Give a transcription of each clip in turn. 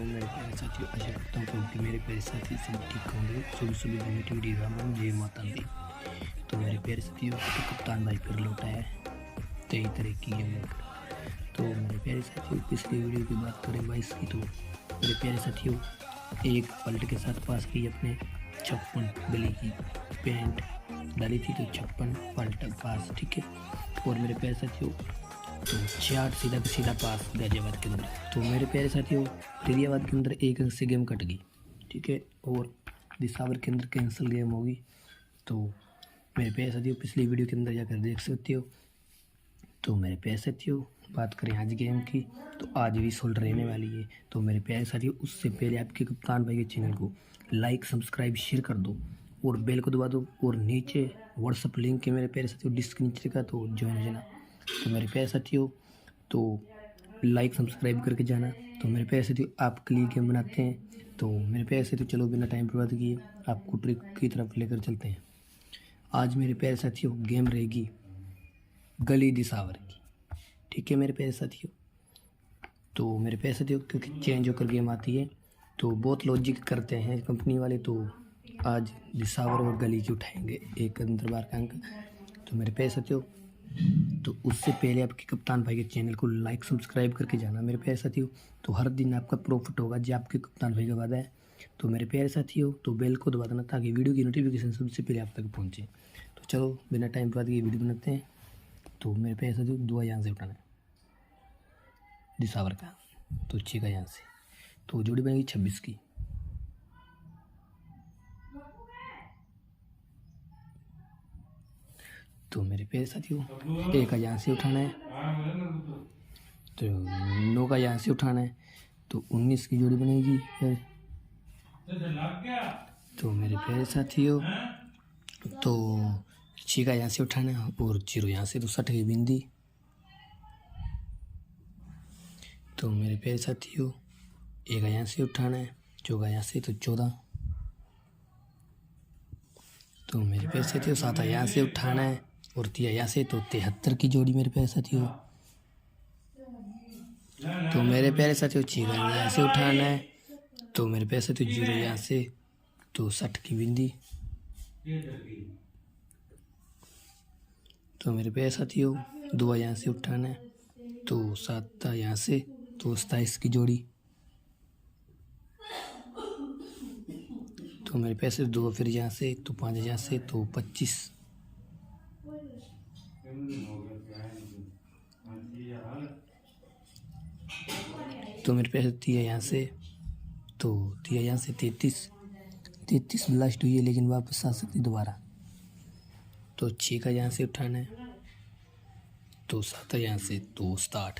मेरे प्यारे साथियों, आशा करता हूँ कि मेरे प्यारे साथी सब ठीक होंगे। सुबह सुबह नेगेटिविटी राम जय माता दी। तो मेरे प्यारे साथियों, तो कप्तान भाई फिर लौटा है 23 तरह की गेम लेकर। तो मेरे प्यारे साथियों, पिछली वीडियो की बात करें 22 की, तो मेरे प्यारे साथियों एक पलट के साथ पास की अपने 56 गली की पेंट डाली थी, तो 56 पलट पास, ठीक है। और मेरे प्यारे साथियों तो 6-8 सीधा का सीधा पास गाजियाबाद के अंदर। तो मेरे प्यारे साथियों गाजियाबाद के अंदर 1 अंक से गेम कट गई, ठीक है। और दिसावर के अंदर कैंसिल गेम होगी। तो मेरे प्यारे साथियों पिछली वीडियो के अंदर जाकर देख सकते हो। तो मेरे प्यारे साथियों बात करें आज गेम की, तो आज भी सोल्ड रहने वाली है। तो मेरे प्यारे साथियों उससे पहले आपके कप्तान भाई के चैनल को लाइक सब्सक्राइब शेयर कर दो और बेल को दबा दो। और नीचे व्हाट्सअप लिंक है मेरे प्यारे साथियों डिस्क नीचे का, तो ज्वाइन हो जाना। तो मेरे प्यारे साथियों तो लाइक सब्सक्राइब करके जाना। तो मेरे प्यारे साथियों आपके लिए गेम बनाते हैं। तो मेरे प्यारे साथियों चलो बिना टाइम बर्बाद किए आपको ट्रिक की तरफ लेकर चलते हैं। आज मेरे प्यारे साथियों गेम रहेगी गली दिसावर की, ठीक है मेरे प्यारे साथियों। तो मेरे प्यारे साथियों क्योंकि चेंज होकर गेम आती है तो बहुत लॉजिक करते हैं कंपनी वाले। तो आज दिसावर और गली की उठाएंगे एक अंदर बार का अंक। तो मेरे प्यारे साथियों तो उससे पहले आपके कप्तान भाई के चैनल को लाइक सब्सक्राइब करके जाना मेरे प्यारे साथियों। तो हर दिन आपका प्रॉफिट होगा जो आपके कप्तान भाई का वादा है। तो मेरे प्यारे साथियों तो बेल को दबा देना ताकि वीडियो की नोटिफिकेशन सबसे पहले आप तक पहुंचे। तो चलो बिना टाइम बर्बाद किए वीडियो बनाते हैं। तो मेरे प्यारे साथियों दुआ यहाँ से उठाना है दिसावर का, तो का यहाँ से। तो जोड़ी बनेगी 26 की। तो मेरे प्यारे साथियों 1 का यहाँ से उठाना है, तो 9 का यहाँ से उठाना है, तो 19 की जोड़ी बनेगी फिर। तो मेरे प्यारे साथियों तो 6 का यहाँ से उठाना है और 0 यहाँ से, तो 60 की बिंदी। तो मेरे प्यारे साथियों 1 का यहाँ से उठाना है, 4 का यहाँ से, तो 14। तो मेरे प्यारे साथियों 7 का यहाँ से उठाना है और 3 यहाँ से, तो 73 की जोड़ी मेरे प्यारे साथियों। तो मेरे प्यारे साथियों 6 का यहाँ से उठाना है, तो मेरे प्यारे साथियों 0 यहाँ से, तो 60 की बिंदी। तो मेरे प्यारे साथियों 2 यहाँ से उठाना है, तो 7 यहाँ से, तो 27 की जोड़ी। तो मेरे प्यारे साथियों 2 फिर यहाँ से, तो 5 यहाँ से, तो 25। तो मेरे प्यारे 3 यहाँ से, तो 3 यहाँ से, 33 ब्लास्ट हुई है लेकिन वापस आ सकती दोबारा। तो 6 का यहाँ से उठाना है, तो 7 यहाँ से, तो 60।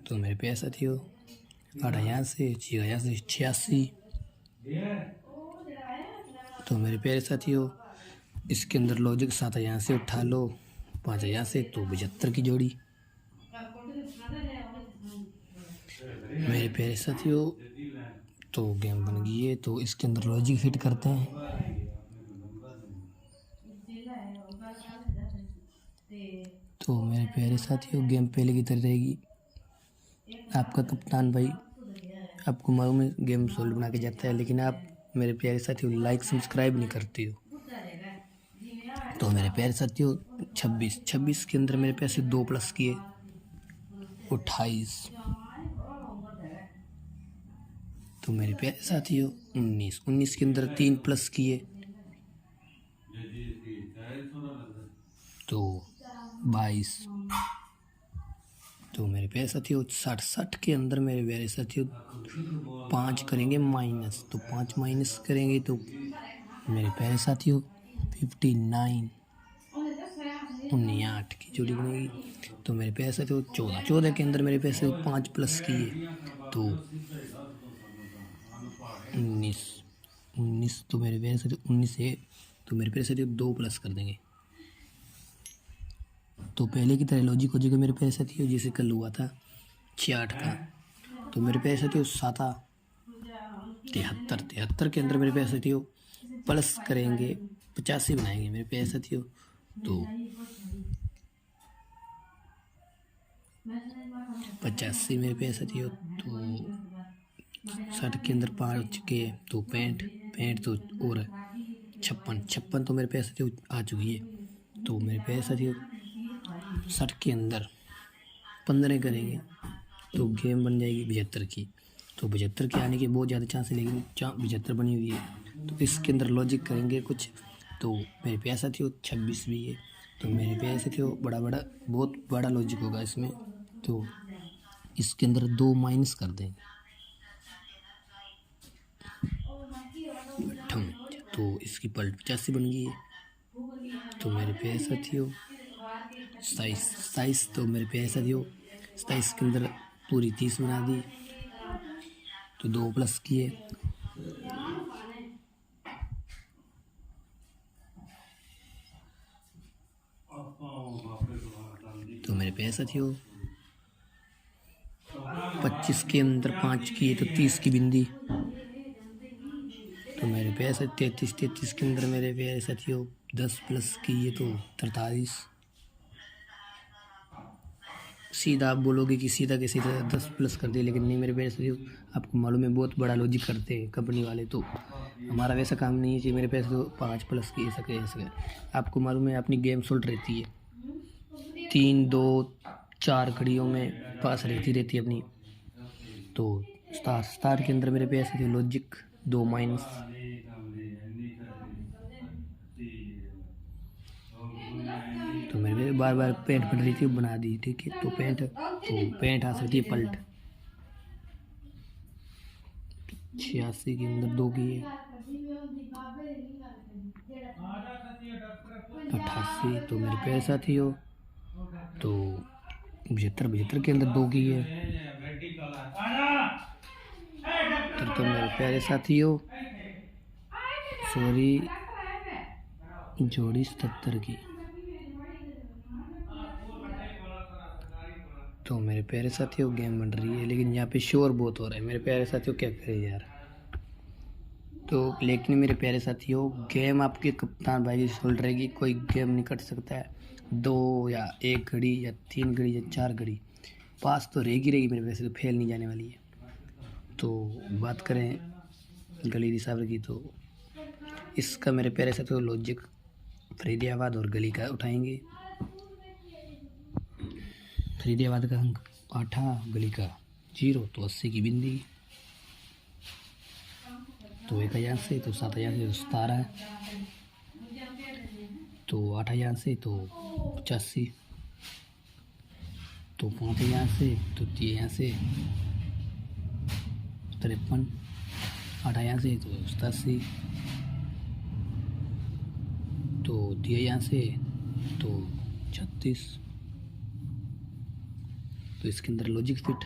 तो मेरे प्यारे साथियों 8 यहाँ से, 6 यहाँ से, 86। तो मेरे प्यारे साथियों इसके अंदर लॉजिक 7 यहाँ से उठा लो, 5 यहाँ से, तो 75 की जोड़ी। मेरे प्यारे साथियों तो गेम बन गई है, तो इसके अंदर लॉजिक फिट करते हैं। तो मेरे प्यारे साथियों गेम पहले की तरह रहेगी। आपका कप्तान भाई आपको मालूम है गेम सोल्व बना के जाता है, लेकिन आप मेरे प्यारे साथियों लाइक सब्सक्राइब नहीं करते हो। तो मेरे प्यारे साथियों 26 के अंदर मेरे पैसे 2 प्लस किए 28। तो मेरे प्यारे साथियों 19 के अंदर 3 प्लस किए तो 22। तो मेरे प्यारे साथियों 60 के अंदर मेरे प्यारे साथियों 5 करेंगे माइनस, तो 5 माइनस करेंगे तो मेरे प्यारे साथियों 59 59 की जोड़ी बनेगी। तो मेरे प्यारे साथियों 14 के अंदर मेरे पैसे 5 प्लस किए तो 19। तो मेरे प्यारे साथियों 19 है, तो मेरे प्यारे साथियों 2 प्लस कर देंगे। तो पहले की तरह लॉजिक हो जाएगा मेरे प्यारे साथियों, जैसे कल हुआ था 6-8 का। तो मेरे प्यारे साथियों 7 73 के अंदर मेरे प्यारे साथियों प्लस करेंगे 85 बनाएंगे मेरे प्यारे साथियों। तो 85 मेरे पे साथियों। तो 60 के अंदर 5 के तो 65 तो और 56 तो मेरे पे साथियों आ चुकी है। तो मेरे पे साथियों 60 के अंदर 15 करेंगे तो गेम बन जाएगी 75 की। तो 75 के आने के बहुत ज़्यादा चांस है, लेकिन 75 बनी हुई है। तो इसके अंदर लॉजिक करेंगे कुछ। तो मेरे पे साथियों 26 भी है। तो मेरे पे साथियों बहुत बड़ा लॉजिक होगा इसमें। तो इसके अंदर 2 माइनस कर देंगे बट्ठम। तो इसकी पलट 85 बन गई है। तो मेरे पे साथियों 27 तो मेरे पे साथियों 27 के अंदर पूरी 30 बना दी। तो 2 प्लस किए। तो मेरे पे साथियों 25 के अंदर 5 किए तो 30 की बिंदी। तो मेरे पे ऐसे 33 के अंदर मेरे पे साथियों 10 प्लस किए तो 43। सीधा आप बोलोगे कि सीधा के सीधा 10 प्लस कर दिए, लेकिन नहीं मेरे पे साथियों, आपको मालूम है बहुत बड़ा लॉजिक करते हैं कंपनी वाले। तो हमारा वैसा काम नहीं है कि मेरे पैसे तो 5 प्लस किए सके ऐसे। आपको मालूम है अपनी गेम सोल्ट रहती है 3 2 4 घड़ियों में पास रहती अपनी। तो स्टार के अंदर मेरे पे ऐसे थे लॉजिक 2 माइनस। तो मेरे पे बार बार पेंट पड़ रही थी, बना दी, ठीक है। तो पेंट आ सकती है पलट। 86 के अंदर 2 की है 88। तो मेरे पे ऐसा थी हो। तो 75 के अंदर 2 की है। तो मेरे प्यारे साथियों सॉरी जोड़ी 77 की। तो मेरे प्यारे साथियों गेम बन रही है, लेकिन यहाँ पे शोर बहुत हो रहा है मेरे प्यारे साथियों, क्या करें यार। तो लेकिन मेरे प्यारे साथियों गेम आपके कप्तान भाई सोल रहेगी, कोई गेम नहीं कट सकता है। 2 या 1 घड़ी या 3 घड़ी या 4 घड़ी पास तो रहेगी मेरे वैसे, तो फेल नहीं जाने वाली है। तो बात करें गली रिसावर की, तो इसका मेरे प्यारे साथियों लॉजिक फरीदाबाद और गली का उठाएंगे। फरीदाबाद का अंक 8, गली का 0, तो 80 की बिंदी। तो 1 यहाँ से तो 7 यहाँ से तो 17, तो 8 यहाँ से तो 85, तो 5 यहाँ से तो 3 यहाँ से 53, 8 यहाँ से तो 87, तो 3 यहाँ से तो 36। तो इसके अंदर लॉजिक फिट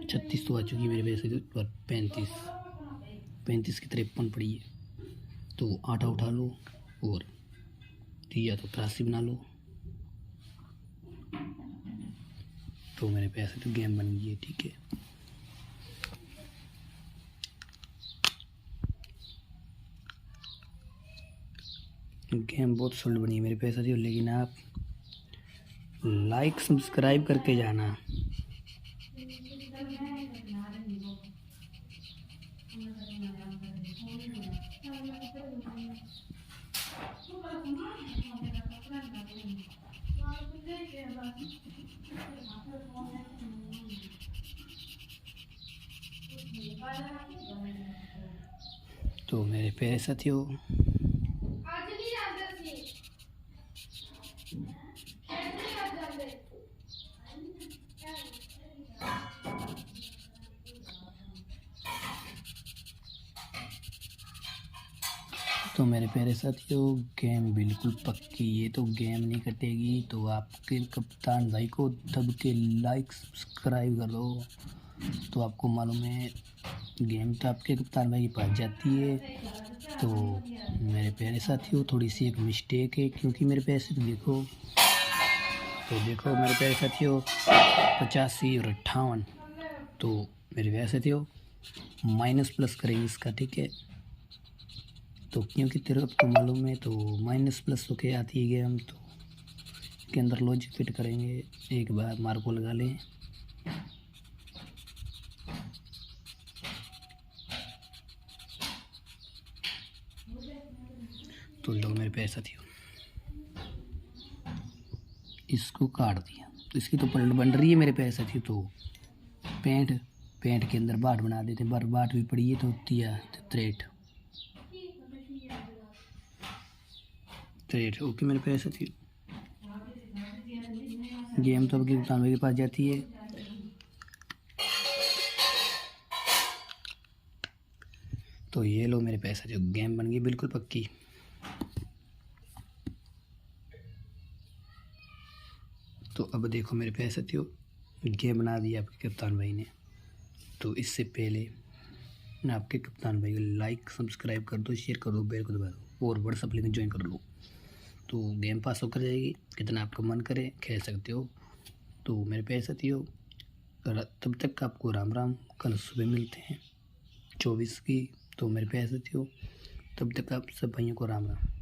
36 तो आ चुकी मेरे वजह से, पर 35 की 53 पड़ी है। तो 8 उठा लो और दिया तो 83 बना लो। तो मेरे पैसे तो गेम बन गई है, ठीक है। गेम बहुत सोल्ड बनी है मेरे पैसे थी, लेकिन आप लाइक सब्सक्राइब करके जाना। तो मेरे प्यारे साथियों तो मेरे प्यारे साथियों गेम बिल्कुल पक्की है, तो गेम नहीं कटेगी। तो आपके कप्तान भाई को दब के लाइक सब्सक्राइब कर दो। तो आपको मालूम है गेम तो आपके कप्तान भाई के पास जाती है। तो मेरे प्यारे साथियों थोड़ी सी एक मिस्टेक है, क्योंकि मेरे पैसे तो देखो मेरे प्यारे साथियों 85 और 58। तो मेरे प्यारे साथियों माइनस प्लस करेंगे इसका, ठीक है। तो क्योंकि तेरे आपको मालूम है तो माइनस प्लस होके आती है गेम। तो इसके अंदर लॉजिक फिट करेंगे। एक बार मार्को लगा लें। तो लो मेरे प्यारे साथियों, इसको काट दिया। तो इसकी तो पलट बन रही है मेरे प्यारे साथियों। तो पेंट के अंदर बाट बना देते हैं। बाट भी पड़ी है तो त्रेट। ओके मेरे प्यारे साथियों, गेम तो अब कप्तान भाई के पास जाती है। तो ये लो मेरे प्यारे साथियों, गेम बन गई बिल्कुल पक्की। तो अब देखो मेरे प्यारे साथियों, गेम बना दिया आपके कप्तान भाई ने। तो इससे पहले ना आपके कप्तान भाई को लाइक सब्सक्राइब कर दो, शेयर कर दो, बेल को दबा दो और व्हाट्सएप लिंक ज्वाइन कर लो। तो गेम पास होकर जाएगी। कितना आपका मन करे खेल सकते हो। तो मेरे प्यारे साथियों, तब तक आपको राम राम। कल सुबह मिलते हैं 24 की। तो मेरे प्यारे साथियों, तब तक आप सब भाइयों को राम राम।